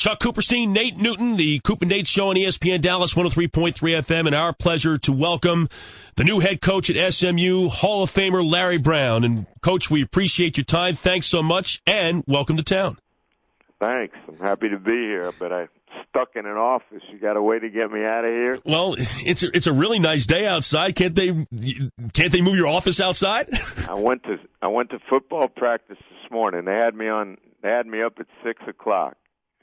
Chuck Cooperstein, Nate Newton, the Coop and Nate Show on ESPN Dallas 103.3 FM, and our pleasure to welcome the new head coach at SMU, Hall of Famer Larry Brown. And, Coach, we appreciate your time. Thanks so much, and welcome to town. Thanks. I'm happy to be here, but I'm stuck in an office. You got a way to get me out of here? Well, it's a really nice day outside. Can't they move your office outside? I went to football practice this morning. They had me up at 6:00.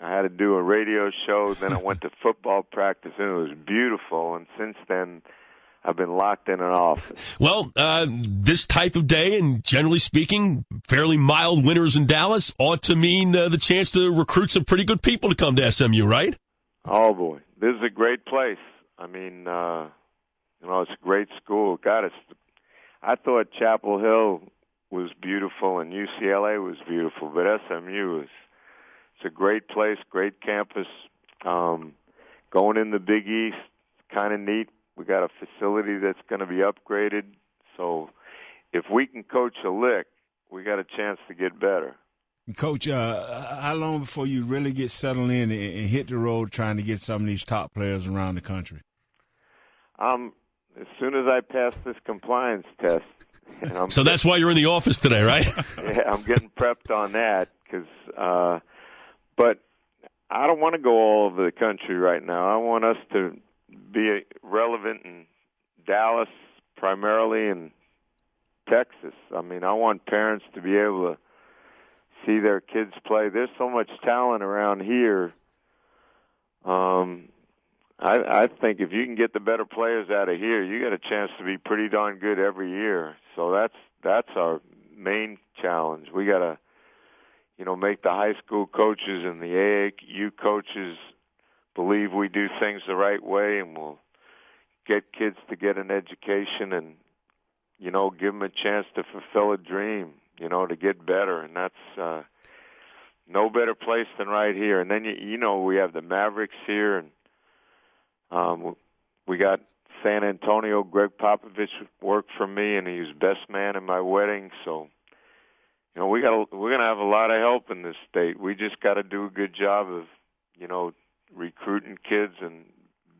I had to do a radio show. Then I went to football practice, and it was beautiful. And since then, I've been locked in an office. Well, this type of day, and generally speaking, fairly mild winters in Dallas, ought to mean the chance to recruit some pretty good people to come to SMU, right? Oh, boy. This is a great place. I mean, it's a great school. God, I thought Chapel Hill was beautiful and UCLA was beautiful, but SMU it's a great place, great campus. Going in the Big East, kind of neat. We got a facility that's going to be upgraded. So if we can coach a lick, we got a chance to get better. Coach, how long before you really get settled in and hit the road trying to get some of these top players around the country? As soon as I pass this compliance test. So that's why you're in the office today, right? Yeah, I'm getting prepped on that. But I don't want to go all over the country right now. I want us to be relevant in Dallas primarily and Texas. I mean, I want parents to be able to see their kids play. There's so much talent around here. I think if you can get the better players out of here, you got a chance to be pretty darn good every year. So that's our main challenge. We got to, make the high school coaches and the AAU coaches believe we do things the right way, and we'll get kids to get an education and, give them a chance to fulfill a dream, to get better. And that's no better place than right here. And then, we have the Mavericks here, and we got San Antonio. Greg Popovich worked for me, and he was best man in my wedding. So, we're going to have a lot of help in this state. We just got to do a good job of, recruiting kids and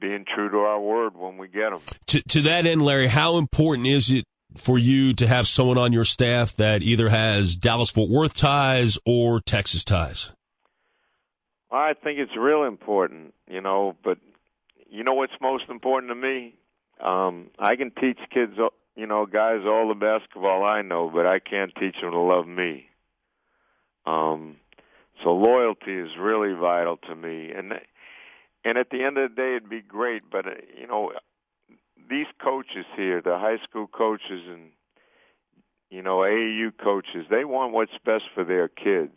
being true to our word when we get them. To that end, Larry, how important is it for you to have someone on your staff that either has Dallas-Fort Worth ties or Texas ties? I think it's real important, but what's most important to me? I can teach kids, guys all the basketball I know, but I can't teach them to love me. So loyalty is really vital to me. And at the end of the day, it'd be great, but, these coaches here, the high school coaches and, AAU coaches, they want what's best for their kids.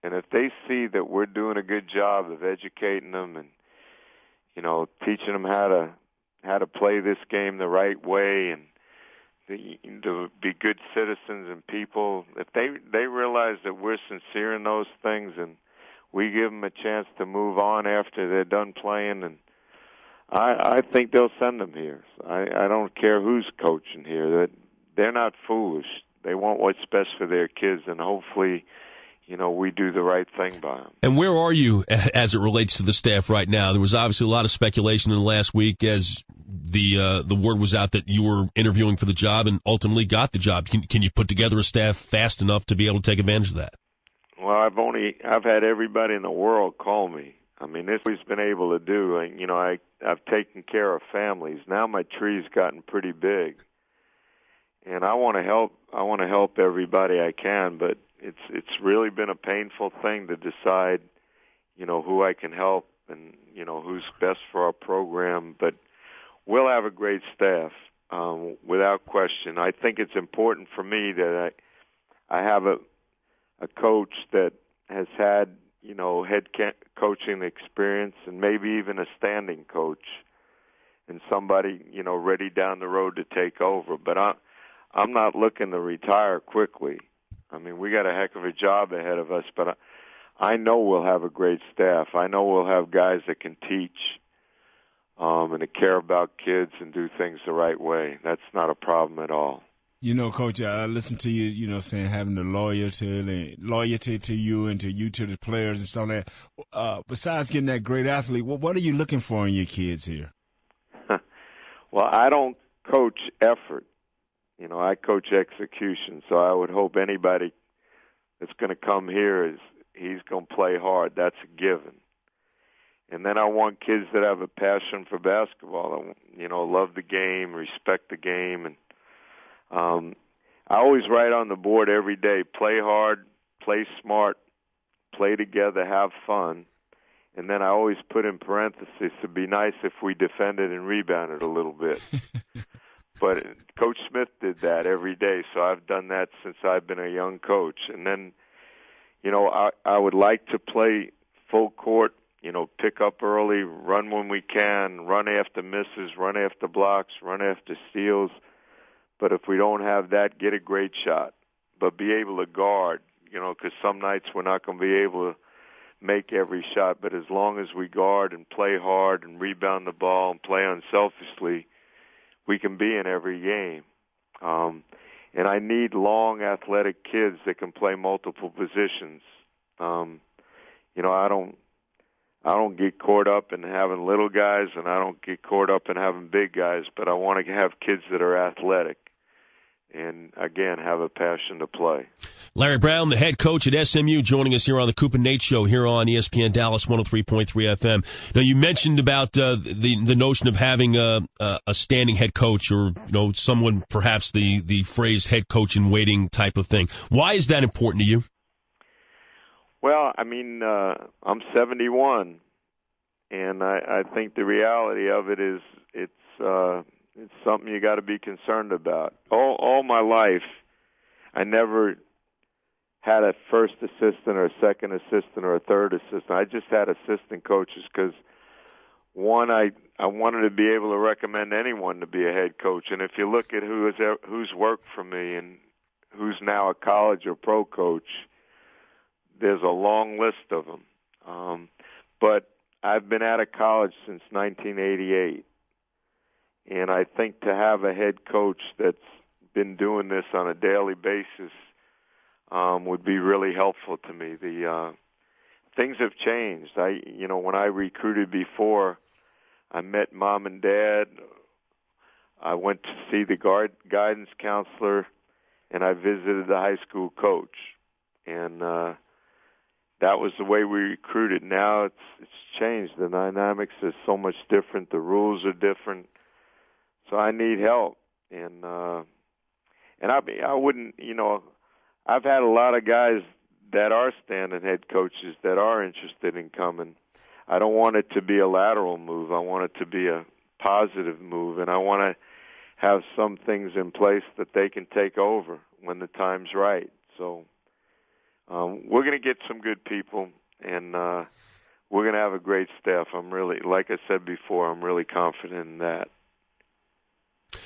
And if they see that we're doing a good job of educating them and, teaching them how to play this game the right way and to be good citizens and people, if they realize that we're sincere in those things and we give them a chance to move on after they're done playing, and I think they'll send them here. I don't care who's coaching here. They're not foolish. They want what's best for their kids, and hopefully, we do the right thing by them. And where are you as it relates to the staff right now? There was obviously a lot of speculation in the last week as the word was out that you were interviewing for the job and ultimately got the job. Can you put together a staff fast enough to be able to take advantage of that? Well, I've had everybody in the world call me. I mean, this we've been able to do. I've taken care of families. Now my tree's gotten pretty big, and I want to help. I want to help everybody I can, but it's really been a painful thing to decide, who I can help and who's best for our program. But we'll have a great staff, without question. I think it's important for me that I have a coach that has had, head coaching experience and maybe even a standing coach and somebody, ready down the road to take over. But I'm not looking to retire quickly. I mean, we got a heck of a job ahead of us, but I know we'll have a great staff. I know we'll have guys that can teach and that care about kids and do things the right way. That's not a problem at all. You know, Coach, I listen to you, saying having the loyalty to you and to the players and stuff like that. Besides getting that great athlete, what are you looking for in your kids here? Well, I don't coach effort. I coach execution. So I would hope anybody that's going to come here he's going to play hard. That's a given. And then I want kids that have a passion for basketball. Love the game, respect the game, and I always write on the board every day: play hard, play smart, play together, have fun. And then I always put in parentheses, it'd be nice if we defended and rebounded a little bit. But Coach Smith did that every day, so I've done that since I've been a young coach. And then, I would like to play full court, pick up early, run when we can, run after misses, run after blocks, run after steals. But if we don't have that, get a great shot. But be able to guard, because some nights we're not going to be able to make every shot. But as long as we guard and play hard and rebound the ball and play unselfishly, we can be in every game. And I need long, athletic kids that can play multiple positions. I don't get caught up in having little guys, and I don't get caught up in having big guys, but I want to have kids that are athletic and, again, have a passion to play. Larry Brown, the head coach at SMU, joining us here on the Coop and Nate Show here on ESPN Dallas 103.3 FM. Now, you mentioned about the notion of having a standing head coach, or someone, perhaps the phrase head coach in waiting type of thing. Why is that important to you? Well, I'm 71, and I think the reality of it is it's something you got to be concerned about. All my life, I never had a first assistant or a second assistant or a third assistant. I just had assistant coaches because, one, I wanted to be able to recommend anyone to be a head coach. And if you look at who's worked for me and who's now a college or pro coach, there's a long list of them. But I've been out of college since 1988. And I think to have a head coach that's been doing this on a daily basis would be really helpful to me. The things have changed. When I recruited before, I met mom and dad. I went to see the guidance counselor, and I visited the high school coach. And that was the way we recruited. Now it's changed. The dynamics is so much different. The rules are different. So I need help. And I wouldn't, I've had a lot of guys that are standing head coaches that are interested in coming. I don't want it to be a lateral move. I want it to be a positive move, and I want to have some things in place that they can take over when the time's right. So we're going to get some good people, and we're going to have a great staff. I'm really, like I said before, I'm really confident in that.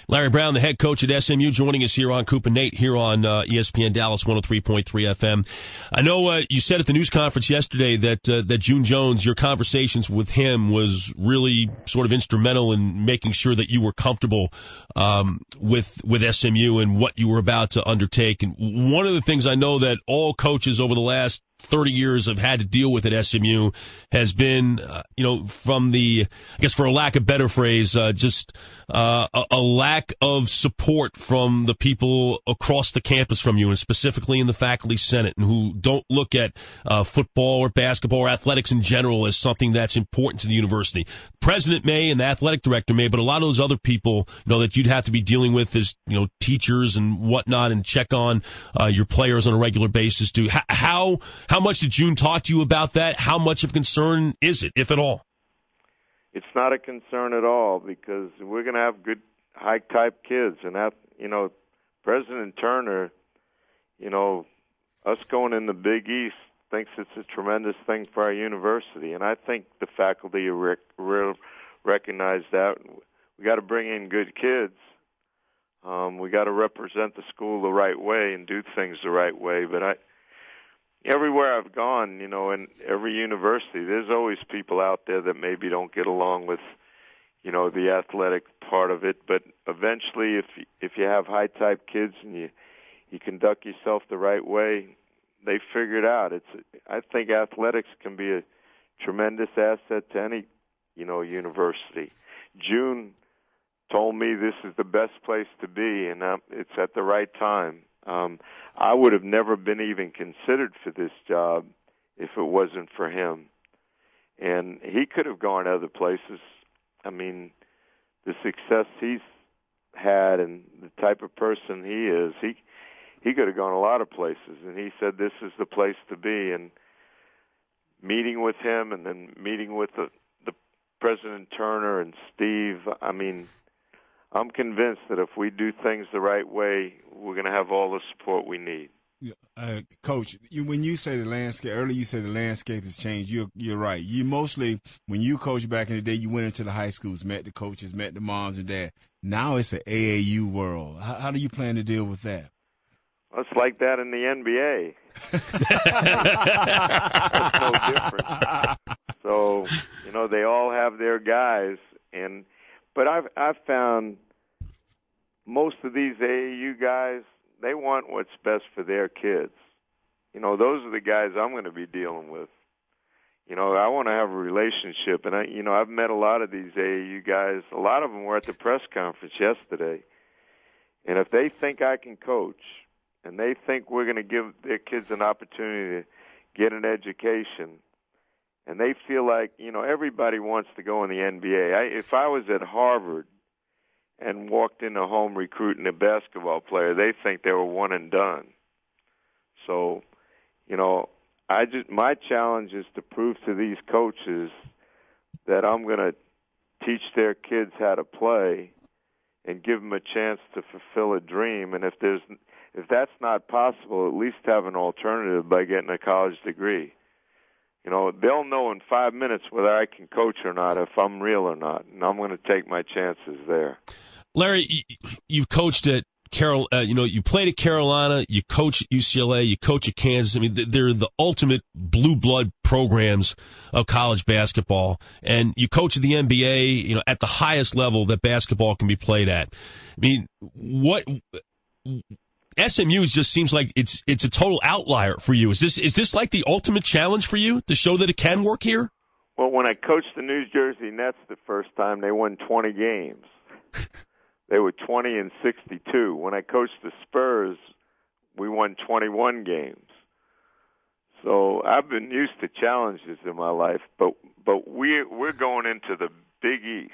Larry Brown, the head coach at SMU, joining us here on Coop and Nate here on ESPN Dallas 103.3 FM. I know you said at the news conference yesterday that June Jones, your conversations with him was really sort of instrumental in making sure that you were comfortable with SMU and what you were about to undertake. And one of the things I know that all coaches over the last 30 years have had to deal with at SMU has been, from the, I guess for a lack of better phrase, just a lack of support from the people across the campus from you, and specifically in the faculty senate, and who don't look at football or basketball or athletics in general as something that's important to the university. The president may and the athletic director may, but a lot of those other people, that you'd have to be dealing with as, teachers and whatnot, and check on your players on a regular basis too. How much did June talk to you about that? How much of concern is it, if at all? It's not a concern at all, because we're going to have good, high-type kids. And that, President Turner, us going in the Big East thinks it's a tremendous thing for our university. And I think the faculty recognize that. We got to bring in good kids. We got to represent the school the right way and do things the right way. But everywhere I've gone, in every university, there's always people out there that maybe don't get along with, the athletic part of it. But eventually, if you have high-type kids and you conduct yourself the right way, they figure it out. I think athletics can be a tremendous asset to any, university. June told me this is the best place to be, and it's at the right time. I would have never been even considered for this job if it wasn't for him. And he could have gone other places. I mean, the success he's had and the type of person he is, he could have gone a lot of places. And he said this is the place to be. And meeting with him and then meeting with the President Turner and Steve, I mean, I'm convinced that if we do things the right way, we're going to have all the support we need. Coach, when you say the landscape, earlier you said the landscape has changed. You're right. You mostly, when you coached back in the day, you went into the high schools, met the coaches, met the moms and dads. Now it's an AAU world. How do you plan to deal with that? Well, it's like that in the NBA. It's no different. So, they all have their guys, but I've found most of these AAU guys, they want what's best for their kids. Those are the guys I'm going to be dealing with. I want to have a relationship, and I've met a lot of these AAU guys. A lot of them were at the press conference yesterday, and if they think I can coach, and they think we're going to give their kids an opportunity to get an education, and they feel like, everybody wants to go in the NBA. If I was at Harvard and walked into home recruiting a basketball player, they think they were one and done. So, my challenge is to prove to these coaches that I'm going to teach their kids how to play and give them a chance to fulfill a dream. And if that's not possible, at least have an alternative by getting a college degree. They'll know in 5 minutes whether I can coach or not, if I'm real or not, and I'm going to take my chances there. Larry, you've coached at you played at Carolina, you coach at UCLA, you coach at Kansas. I mean, they're the ultimate blue blood programs of college basketball, and you coach at the NBA, at the highest level that basketball can be played at. I mean, SMU just seems like it's a total outlier for you. Is this like the ultimate challenge for you to show that it can work here? Well, when I coached the New Jersey Nets the first time, they won 20 games. They were 20-62. When I coached the Spurs, we won 21 games. So I've been used to challenges in my life, but we're going into the Big East.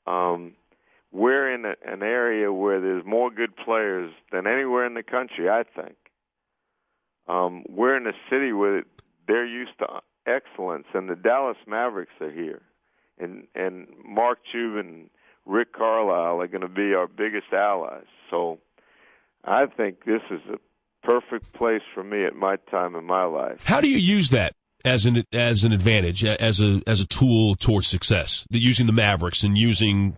We're in an area where there's more good players than anywhere in the country, I think. We're in a city where they're used to excellence, and the Dallas Mavericks are here. And Mark Cuban and Rick Carlisle are going to be our biggest allies. So I think this is a perfect place for me at my time in my life. How do you use that as an advantage, as a tool towards success? Using the Mavericks and using.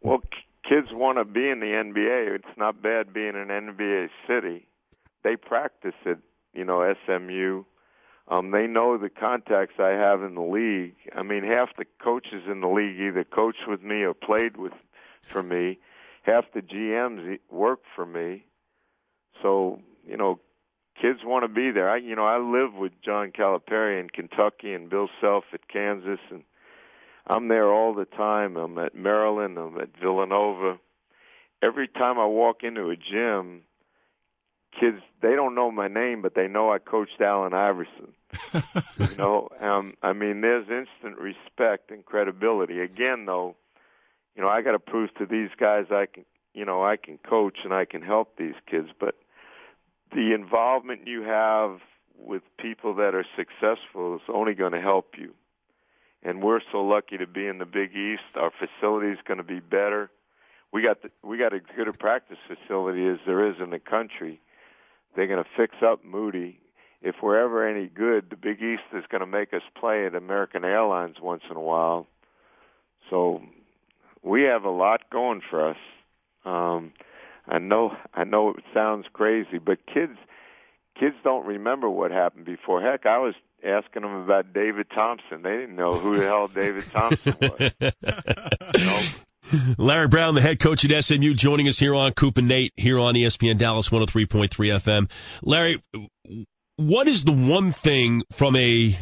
Well, kids want to be in the NBA. It's not bad being in an NBA city. They practice at SMU. They know the contacts I have in the league. I mean, half the coaches in the league either coached with me or played for me. Half the GMs work for me. So, kids want to be there. I live with John Calipari in Kentucky and Bill Self at Kansas, and I'm there all the time. I'm at Maryland. I'm at Villanova. Every time I walk into a gym, kids, they don't know my name, but they know I coached Allen Iverson. I mean, there's instant respect and credibility. Again, though, I got to prove to these guys I can coach and I can help these kids. But the involvement you have with people that are successful is only going to help you. And we're so lucky to be in the Big East. Our facility is going to be better. We got as good a practice facility as there is in the country. They're going to fix up Moody. If we're ever any good, the Big East is going to make us play at American Airlines once in a while. So we have a lot going for us. I know it sounds crazy, but kids don't remember what happened before. Heck, I was asking them about David Thompson. They didn't know who the hell David Thompson was. You know? Larry Brown, the head coach at SMU, joining us here on Coop and Nate, here on ESPN Dallas 103.3 FM. Larry, what is the one thing from a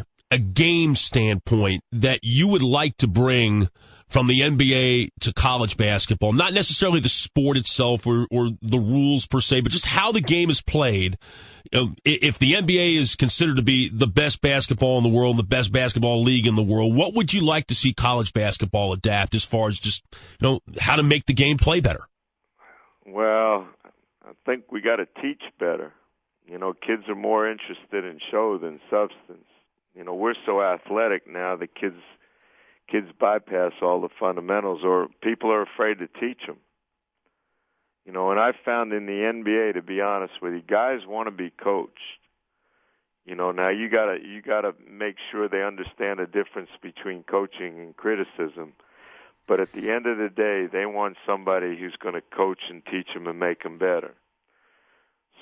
game standpoint that you would like to bring from the NBA to college basketball? Not necessarily the sport itself or the rules per se, but just how the game is played. If the NBA is considered to be the best basketball in the world, the best basketball league in the world, what would you like to see college basketball adapt as far as just, how to make the game play better? Well, I think we got to teach better. Kids are more interested in show than substance. We're so athletic now that kids bypass all the fundamentals, or people are afraid to teach them. And I found in the NBA, to be honest with you, guys want to be coached. Now you gotta make sure they understand the difference between coaching and criticism. But at the end of the day, they want somebody who's going to coach and teach them and make them better.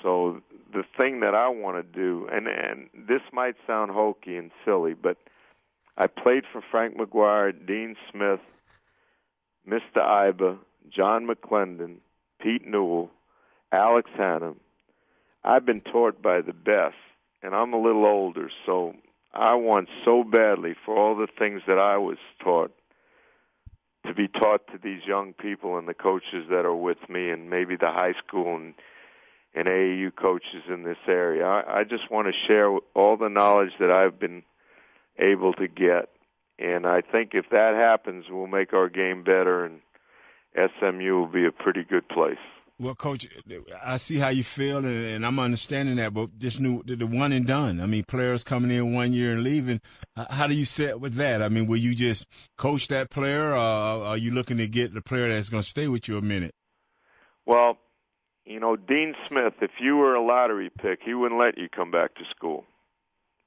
So the thing that I want to do, and this might sound hokey and silly, but I played for Frank McGuire, Dean Smith, Mr. Iba, John McClendon, Pete Newell, Alex Hannum. I've been taught by the best, and I'm a little older, so I want so badly for all the things that I was taught to be taught to these young people and the coaches that are with me, and maybe the high school and AAU coaches in this area. I just want to share all the knowledge that I've been able to get, and I think if that happens, we'll make our game better, and SMU will be a pretty good place. Well, Coach, I see how you feel, and I'm understanding that, but this the one and done. I mean, players coming in 1 year and leaving. How do you set with that? I mean, will you just coach that player, or are you looking to get the player that's going to stay with you a minute? Well, Dean Smith, if you were a lottery pick, he wouldn't let you come back to school.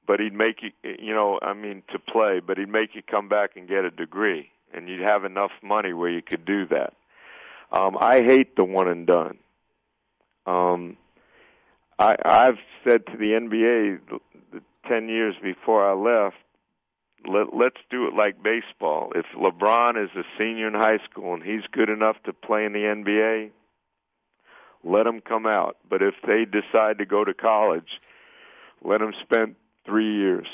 But he'd make you, to play, but he'd make you come back and get a degree, and you'd have enough money where you could do that. I hate the one and done. I've said to the NBA the 10 years before I left, let's do it like baseball. If LeBron is a senior in high school and he's good enough to play in the NBA, let him come out. But if they decide to go to college, let him spend 3 years.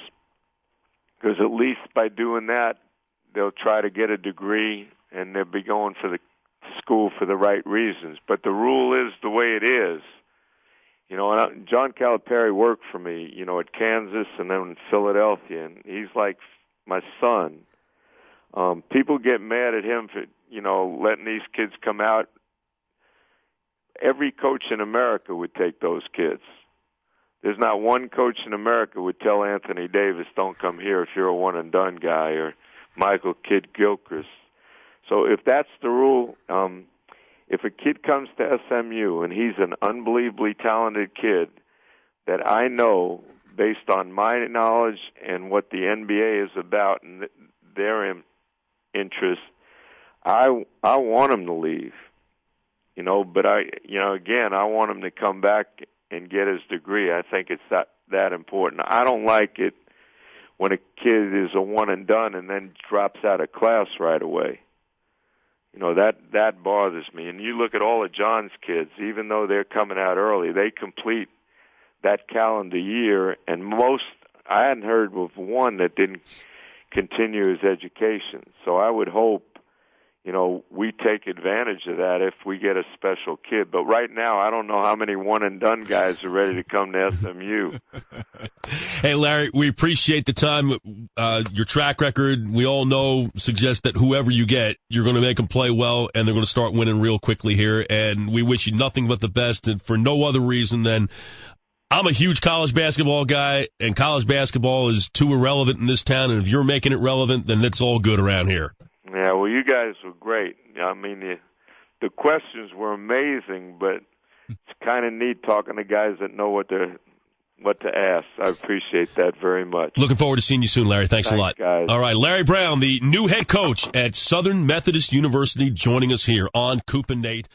Because at least by doing that, they'll try to get a degree and they'll be going for the school for the right reasons. But the rule is the way it is. And John Calipari worked for me, at Kansas and then in Philadelphia, and he's like my son. People get mad at him for, letting these kids come out. Every coach in America would take those kids. There's not one coach in America would tell Anthony Davis, don't come here if you're a one-and-done guy, or Michael Kidd-Gilchrist. So if that's the rule, if a kid comes to SMU and he's an unbelievably talented kid that I know based on my knowledge and what the NBA is about and their interest, I want him to leave. But again, I want him to come back and get his degree. I think it's that important. I don't like it when a kid is a one and done and then drops out of class right away. That bothers me. And you look at all of John's kids, even though they're coming out early, they complete that calendar year, and I hadn't heard of one that didn't continue his education. So I would hope, we take advantage of that if we get a special kid. But right now, I don't know how many one-and-done guys are ready to come to SMU. Hey, Larry, we appreciate the time. Your track record, we all know, suggests that whoever you get, you're going to make them play well, and they're going to start winning real quickly here. And we wish you nothing but the best, and for no other reason than I'm a huge college basketball guy, and college basketball is too irrelevant in this town, and if you're making it relevant, then it's all good around here. Yeah, well, you guys were great. I mean, the questions were amazing, but it's kind of neat talking to guys that know what to ask. I appreciate that very much. Looking forward to seeing you soon, Larry. Thanks a lot. Guys. All right, Larry Brown, the new head coach at Southern Methodist University, joining us here on Coop and Nate.